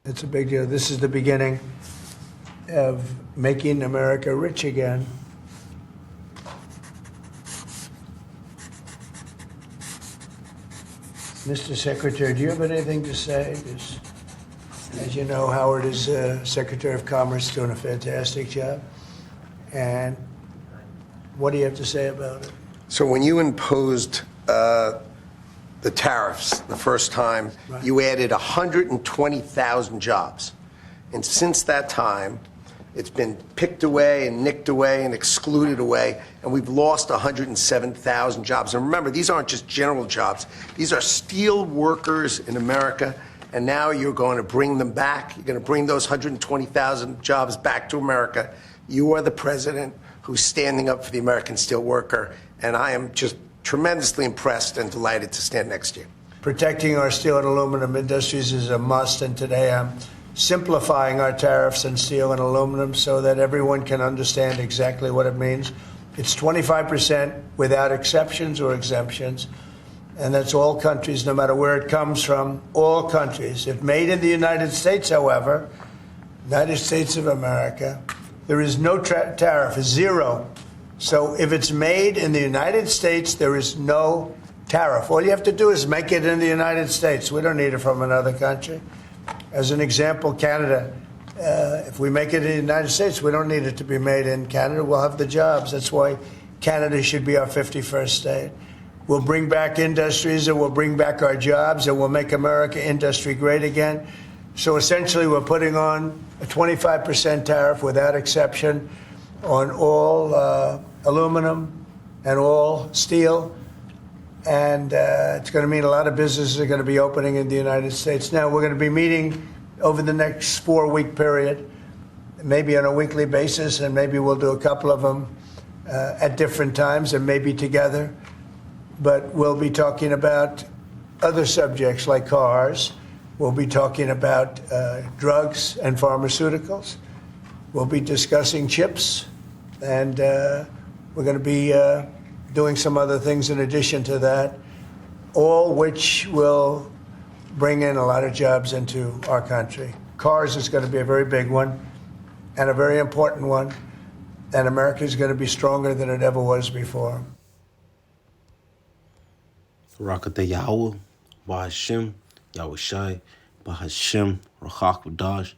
It's a big deal. This is the beginning of making America rich again. Mr. Secretary, do you have anything to say? As you know, Howard is Secretary of Commerce, doing a fantastic job. And what do you have to say about it? So when you imposed the tariffs the first time, Right. you added 120,000 jobs. And since that time, it's been picked away and nicked away and excluded away, and we've lost 107,000 jobs. And remember, these aren't just general jobs. These are steel workers in America, and now you're going to bring them back. You're going to bring those 120,000 jobs back to America. You are the president who's standing up for the American steel worker, and I am just tremendously impressed and delighted to stand next to you. Protecting our steel and aluminum industries is a must, and today I'm simplifying our tariffs on steel and aluminum so that everyone can understand exactly what it means. It's 25% without exceptions or exemptions, and that's all countries, no matter where it comes from, all countries. If made in the United States, however, United States of America, there is no tariff, zero. So if it's made in the United States, there is no tariff. All you have to do is make it in the United States. We don't need it from another country. As an example, Canada, if we make it in the United States, we don't need it to be made in Canada. We'll have the jobs. That's why Canada should be our 51st state. We'll bring back industries, and we'll bring back our jobs, and we'll make America industry great again. So essentially, we're putting on a 25% tariff without exception on all aluminum and all steel. And it's going to mean a lot of businesses are going to be opening in the United States. Now, we're going to be meeting over the next 4-week period, maybe on a weekly basis, and maybe we'll do a couple of them at different times and maybe together. But we'll be talking about other subjects like cars. We'll be talking about drugs and pharmaceuticals. We'll be discussing chips. And we're going to be doing some other things in addition to that, all which will bring in a lot of jobs into our country. Cars is going to be a very big one and a very important one, and America is going to be stronger than it ever was before. Rakata Yahweh, Bahashim, Yahushai, Bahashim, Rachak Wadash.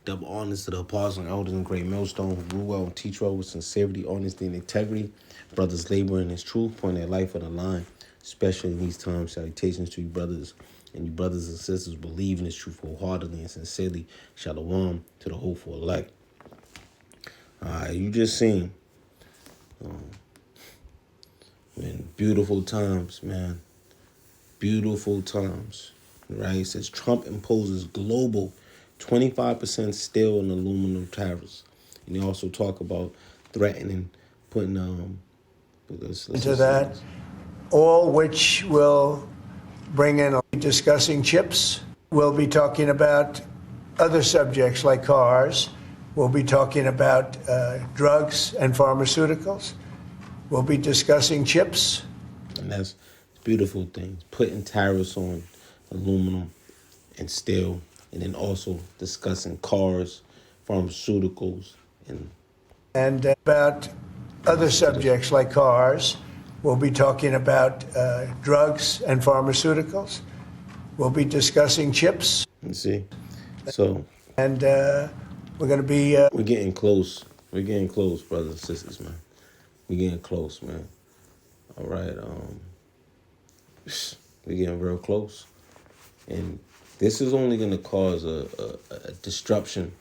Double honors to the apostles and elders and great millstone who rule well and teach well with sincerity, honesty, and integrity. Brothers labor in his truth, point their life on the line, especially in these times. Salutations to you brothers and you brothers and sisters believe in his truth wholeheartedly and sincerely. Shalom to the hopeful elect. You just seen, man, beautiful times, man. Beautiful times, right? It says Trump imposes global 25% steel and aluminum tariffs. And they also talk about threatening, putting Into that, all which will bring in discussing chips. We'll be talking about other subjects like cars. We'll be talking about drugs and pharmaceuticals. We'll be discussing chips. And that's beautiful things. Putting tariffs on aluminum and steel. And then also discussing cars, pharmaceuticals, and about other subjects like cars. We'll be talking about drugs and pharmaceuticals. We'll be discussing chips. You see? So. And we're going to be... we're getting close. We're getting close, brothers and sisters, man. We're getting close, man. All right. We're getting real close. And this is only going to cause a disruption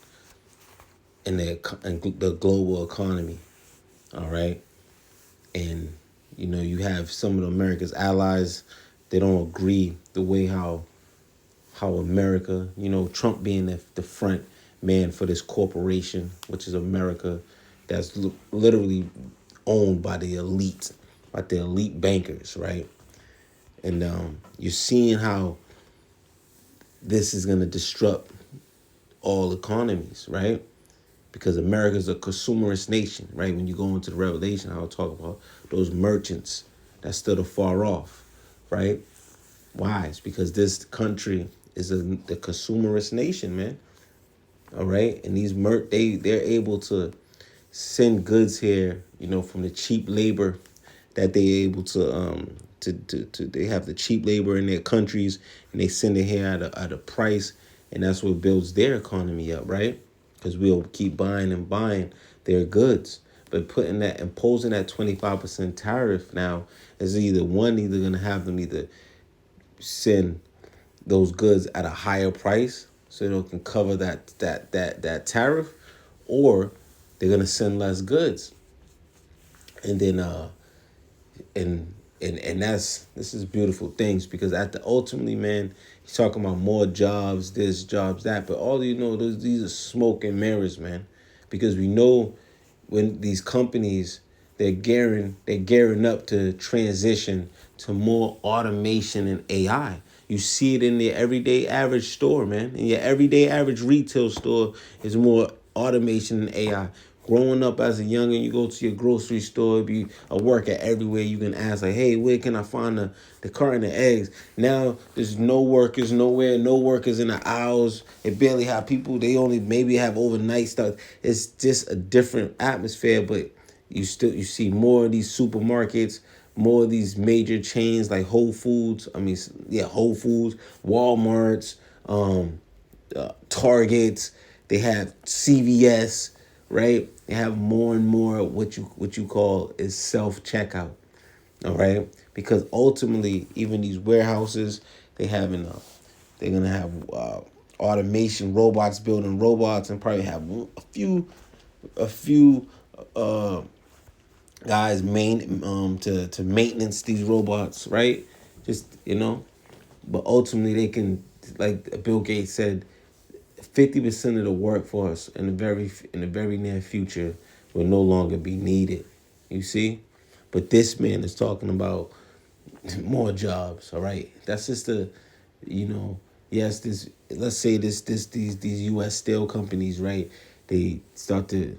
in the global economy, all right? And, you know, you have some of America's allies, they don't agree the way how America, you know, Trump being the front man for this corporation, which is America, that's literally owned by the elite bankers, right? And you're seeing how this is going to disrupt all economies, right? Because America is a consumerist nation, right? When you go into the Revelation, I'll talk about those merchants that stood afar off, right? Why? It's because this country is the consumerist nation, man. All right, and these they're able to send goods here, from the cheap labor that they're able to they have the cheap labor in their countries, and they send it here at a price, and that's what builds their economy up, right? Because we'll keep buying and buying their goods. But imposing that 25% tariff now is either gonna have them either send those goods at a higher price so they can cover that tariff, or they're gonna send less goods, and then and this is beautiful things, because ultimately, man, he's talking about more jobs, this, jobs, that, but all these are smoke and mirrors, man, because we know when these companies, they're gearing up to transition to more automation and AI. You see it in the everyday average store, man. In your everyday average retail store is more automation and AI. Growing up as a youngin', you go to your grocery store, be a worker everywhere. You can ask like, "Hey, where can I find the carton of eggs?" Now there's no workers nowhere, no workers in the aisles. It barely have people. They only maybe have overnight stuff. It's just a different atmosphere, but you see more of these supermarkets, more of these major chains like Whole Foods. I mean, yeah, Whole Foods, Walmart's, Targets. They have CVS, right? They have more and more what you call is self checkout. All right, because ultimately, even these warehouses, they're gonna have automation robots building robots, and probably have a few uh, guys to maintenance these robots, right? Just but ultimately they can, like Bill Gates said, 50% of the workforce in the very near future will no longer be needed. You see, but this man is talking about more jobs. All right, that's just you know, yes, this, let's say these U.S. steel companies, right? They start to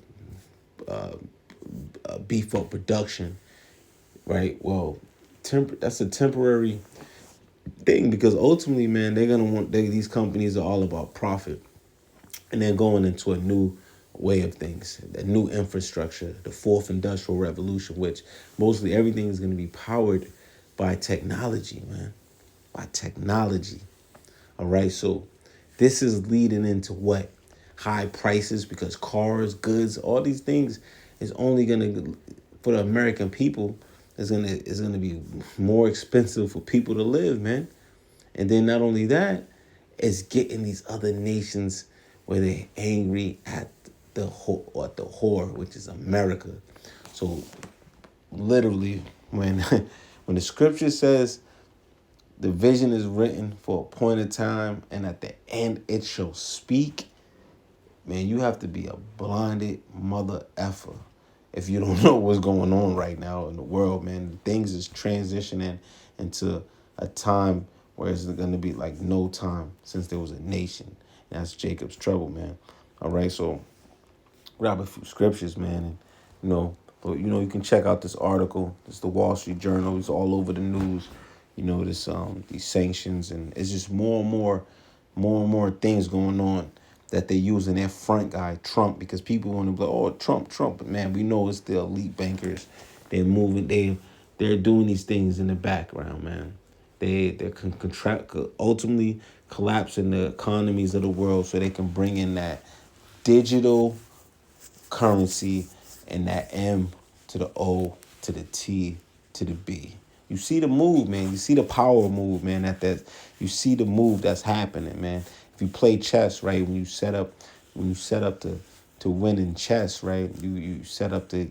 beef up production, right? Well, that's a temporary thing, because ultimately, man, they're gonna these companies are all about profit, and they're going into a new way of things, a new infrastructure, the fourth industrial revolution, which mostly everything is going to be powered by technology, man, by technology. All right, so this is leading into what? High prices, because cars, goods, all these things is only gonna, for the American people, is gonna be more expensive for people to live, man. And then not only that, it's getting these other nations where they're angry at the whore, which is America. So literally, when when the scripture says the vision is written for a point of time, and at the end it shall speak. Man, you have to be a blinded mother effer if you don't know what's going on right now in the world, man. Things is transitioning into a time where it's going to be like no time since there was a nation. And that's Jacob's trouble, man. All right, so grab a few scriptures, man, and you can check out this article. It's the Wall Street Journal. It's all over the news. This these sanctions, and it's just more and more things going on that they using their front guy Trump, because people want to be like, oh, Trump, but man, we know it's the elite bankers. They're moving. They're doing these things in the background, man. They're ultimately collapsing the economies of the world so they can bring in that digital currency and that M to the O to the T to the B. You see the move, man. You see the power move, man. You see the move that's happening, man. If you play chess, right, when you set up to win in chess, right, you set up the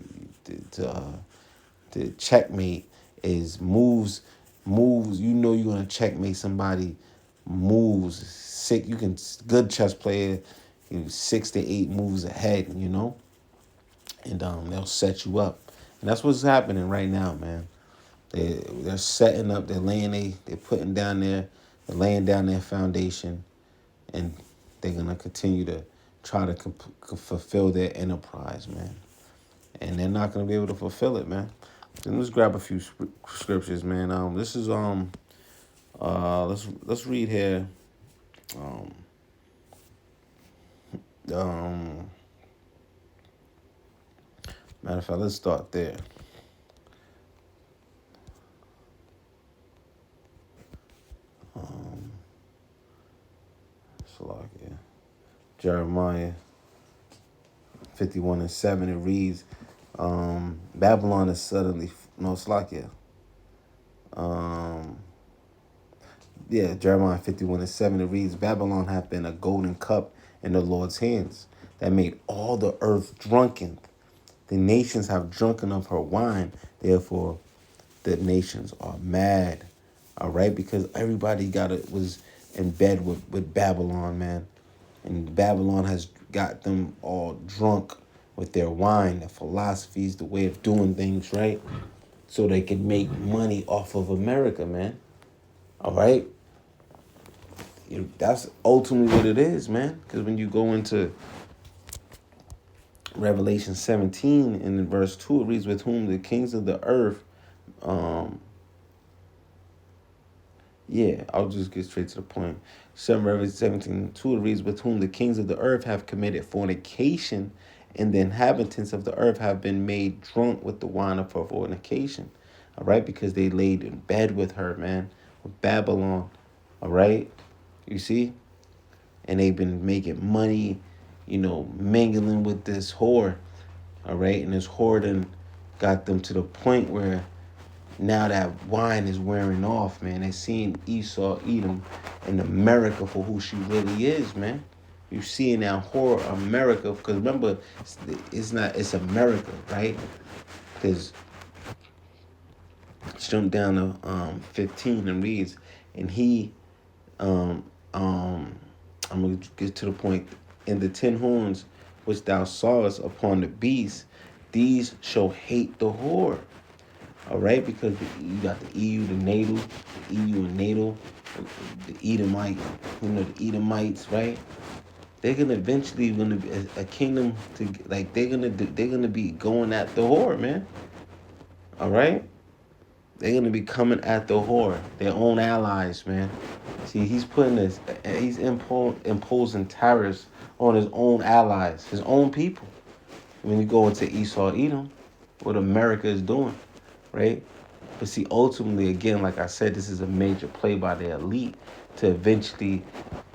checkmate is moves. You're gonna checkmate somebody. Moves six. You can good chess player, 6 to 8 moves ahead. And they'll set you up, and that's what's happening right now, man. They're setting up. They're putting down they're laying down their foundation, and they're gonna continue to try to fulfill their enterprise, man. And they're not gonna be able to fulfill it, man. Then let's grab a few scriptures, man. This is let's read here. Um, Matter of fact, let's start there. Salakia. Jeremiah 51:7. It reads, Babylon is suddenly no Salakia. Yeah, Jeremiah 51:7. It reads, Babylon hath been a golden cup in the Lord's hands, that made all the earth drunken. The nations have drunken of her wine, therefore the nations are mad. All right, because everybody was in bed with Babylon, man. And Babylon has got them all drunk with their wine, their philosophies, the way of doing things, right? So they can make money off of America, man. All right? That's ultimately what it is, man. Because when you go into Revelation 17 and in verse 2, it reads, with whom the kings of the earth, I'll just get straight to the point. Revelation 17, 2, it reads, with whom the kings of the earth have committed fornication, and the inhabitants of the earth have been made drunk with the wine of her fornication. All right, because they laid in bed with her, man, with Babylon. All right, you see? And they've been making money, mingling with this whore. All right, and this whore then got them to the point where now that wine is wearing off, man. They seen Esau Edom in America for who she really is, man. You seeing that horror America, because remember, it's America, right? Because jump down to 15 and reads, and he, I'm gonna get to the point. In the 10 horns which thou sawest upon the beast, these shall hate the whore. All right, because you got the EU, the NATO, the EU and NATO, the Edomite, the Edomites, right? They're gonna eventually gonna be a kingdom to like they're gonna be going at the whore, man. All right, they're gonna be coming at the whore, their own allies, man. See, he's imposing tariffs on his own allies, his own people. When you go into Esau, Edom, what America is doing. Right? But see, ultimately, again, like I said, this is a major play by the elite to eventually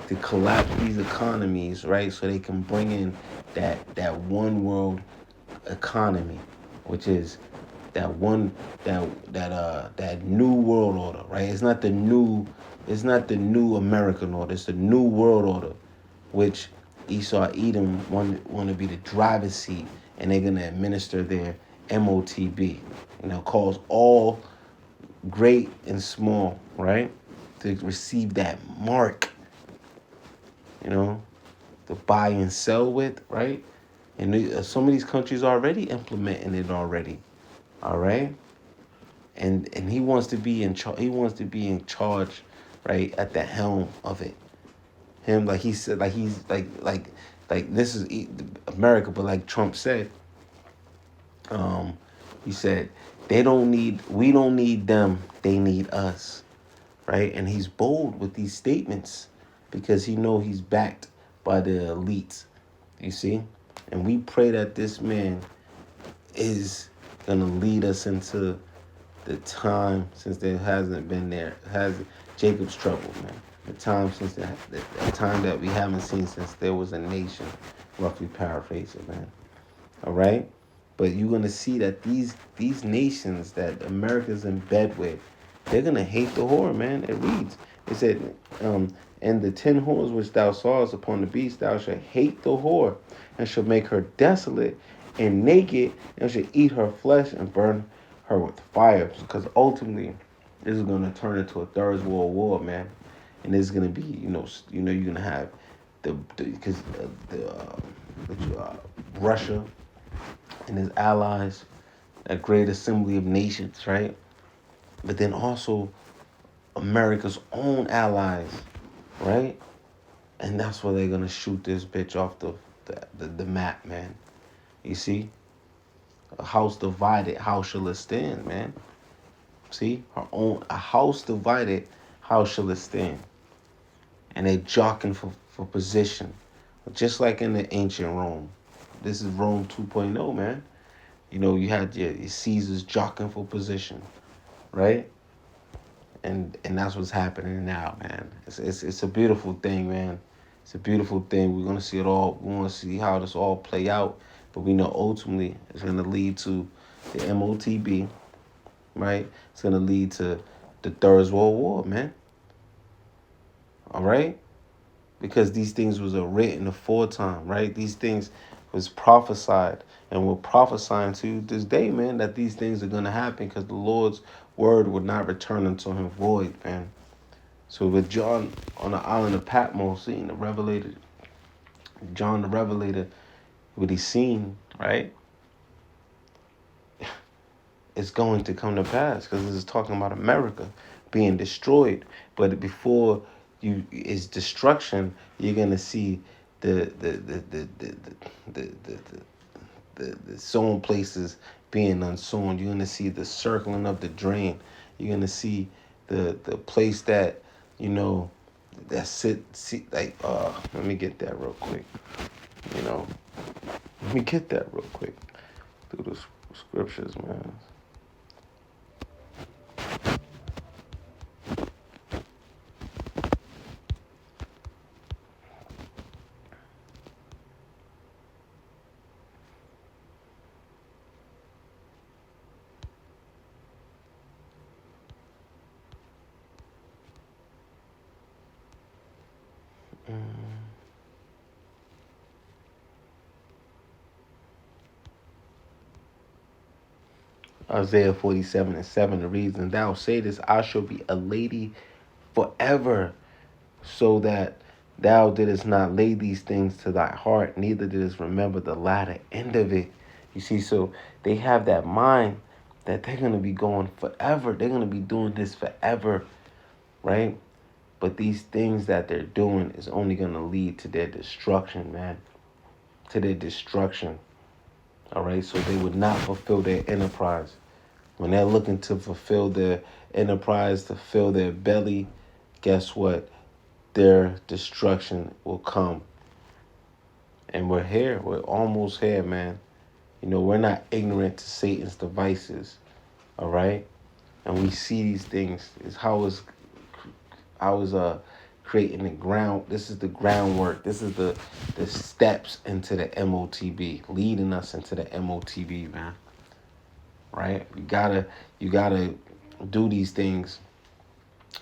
to collapse these economies, right? So they can bring in that one world economy, which is that new world order, right? It's not the new American order. It's the new world order, which Esau Edom want to be the driver's seat, and they're gonna administer their MOTB. Cause all great and small, right, to receive that mark, to buy and sell with, right? And some of these countries are already implementing it already, all right? And he wants to be in charge. He wants to be in charge, right, at the helm of it. Him, like he said, like he's like this is America, but like Trump said, he said, we don't need them, they need us, right? And he's bold with these statements because he's backed by the elites, you see? And we pray that this man is going to lead us into the time since there hasn't been Jacob's trouble, man. The time since the time that we haven't seen since there was a nation, roughly paraphrasing, man. All right? But you're going to see that these nations that America's in bed with, they're going to hate the whore, man. It reads, it said, and the 10 horns which thou sawest upon the beast, thou shalt hate the whore, and shall make her desolate and naked, and shall eat her flesh and burn her with fire. Because ultimately, this is going to turn into a third world war, man. And it's going to be, you're going to have Russia and his allies, that great assembly of nations, right? But then also America's own allies, right? And that's where they're gonna shoot this bitch off the map, man. You see? A house divided, how shall it stand, man? See? A house divided, how shall it stand? And they jockeying for position Just like in the ancient Rome. This is Rome 2.0, man. You know, you had your Caesars jockeying for position, right? And that's what's happening now, man. It's a beautiful thing, man. It's a beautiful thing. We're gonna see it all. We want to see how this all play out, but we know ultimately it's gonna lead to the MOTB, right? It's gonna lead to the Third World War, man. All right, because these things was written aforetime, right? These things was prophesied, and we're prophesying to you this day, man, that these things are gonna happen because the Lord's word would not return unto him void, man. So with John on the island of Patmos, seeing the Revelator, John the Revelator, what he's seen, right? It's going to come to pass because this is talking about America being destroyed. But before you is destruction, you're gonna see the sown places being unsown. You're gonna see the circling of the drain. You're gonna see the place that you know that see like let me get that real quick. You know, let me get that real quick through the scriptures, man. Isaiah 47:7, the reason thou sayest, I shall be a lady forever, so that thou didst not lay these things to thy heart, neither didst remember the latter end of it. You see, so they have that mind that they're going to be going forever. They're going to be doing this forever, right? But these things that they're doing is only going to lead to their destruction, man. To their destruction. All right, so they would not fulfill their enterprise. When they're looking to fulfill their enterprise, to fill their belly, guess what? Their destruction will come. And we're here. We're almost here, man. You know, we're not ignorant to Satan's devices. All right? And we see these things. It's how it's creating the ground. This is the groundwork. This is the steps into the MOTB, leading us into the MOTB, man. Right? You gotta do these things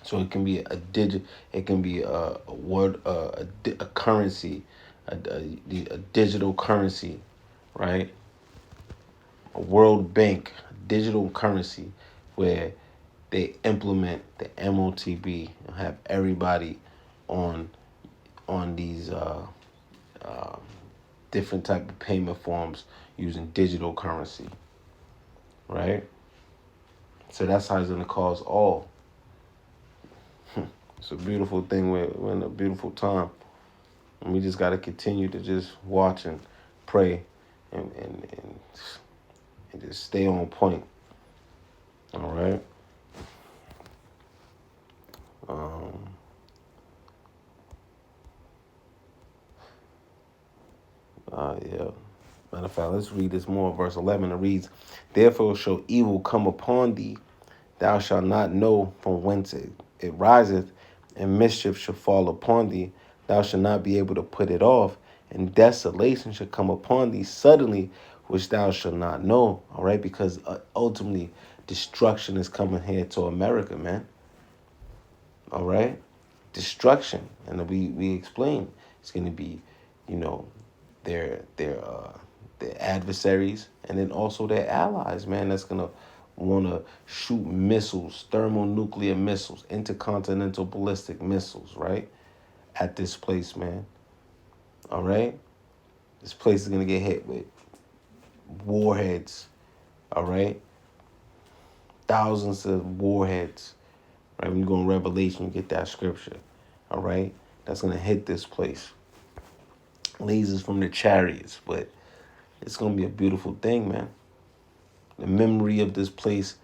so it can be it can be a word, a currency, a digital currency, right? A World Bank digital currency where they implement the MOTB and have everybody on these different type of payment forms using digital currency, right? So that's how it's gonna cause all. It's a beautiful thing. We're in a beautiful time, and we just gotta continue to just watch and pray, and just stay on point. All right. Yeah. Matter of fact, let's read this more. Verse 11, it reads, therefore shall evil come upon thee. Thou shalt not know from whence it riseth, and mischief shall fall upon thee. Thou shalt not be able to put it off, and desolation shall come upon thee suddenly, which thou shalt not know. All right, because ultimately destruction is coming here to America, man. All right, destruction, and we explain it's going to be, you know, their adversaries, and then also their allies, man. That's gonna want to shoot missiles, thermonuclear missiles, intercontinental ballistic missiles, right, at this place, man. All right, this place is gonna get hit with warheads. All right, thousands of warheads. Right, when you go in Revelation, you get that scripture. All right, that's gonna hit this place. Lasers from the chariots, but it's gonna be a beautiful thing, man. The memory of this place,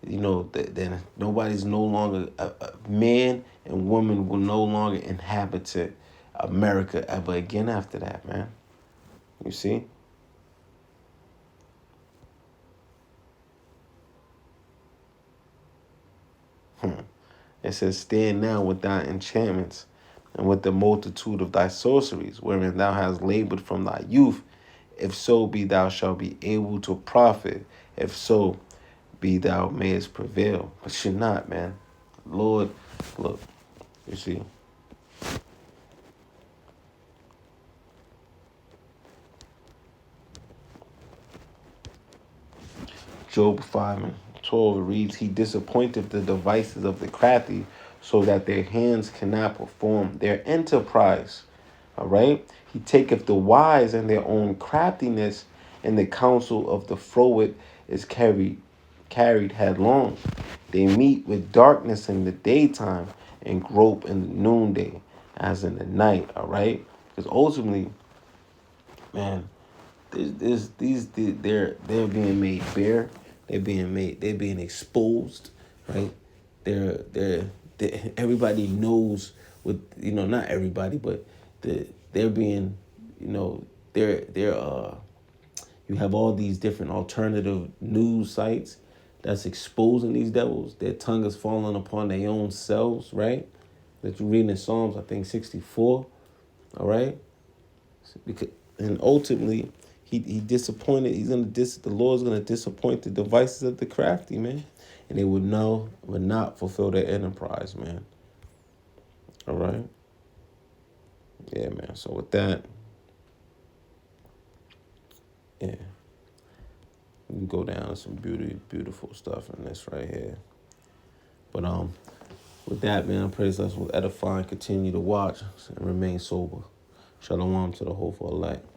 you know, then nobody's no longer, man and woman will no longer inhabit it America ever again after that, man. You see? It says, stand now with thy enchantments and with the multitude of thy sorceries, wherein thou hast labored from thy youth. If so be thou shalt be able to profit. If so be thou mayest prevail. But you're not, man. Lord, look, you see. Job 5:12 reads, he disappointeth the devices of the crafty, so that their hands cannot perform their enterprise. All right? He taketh the wise in their own craftiness, and the counsel of the froward is carried headlong. They meet with darkness in the daytime and grope in the noonday, as in the night. All right? Because ultimately, man, they're being made bare. They're being exposed, right? They're everybody knows what, not everybody, but they're being, they're you have all these different alternative news sites that's exposing these devils. Their tongue is falling upon their own selves, right? That you read in Psalms, I think 64, all right? Because, and ultimately, he disappointed. The Lord's gonna disappoint the devices of the crafty, man, and they would not fulfill their enterprise, man. All right, yeah, man. So with that, yeah, we can go down to some beautiful stuff in this right here. But with that, man, I pray this will edify and continue to watch and remain sober. Shalom to the hopeful elect.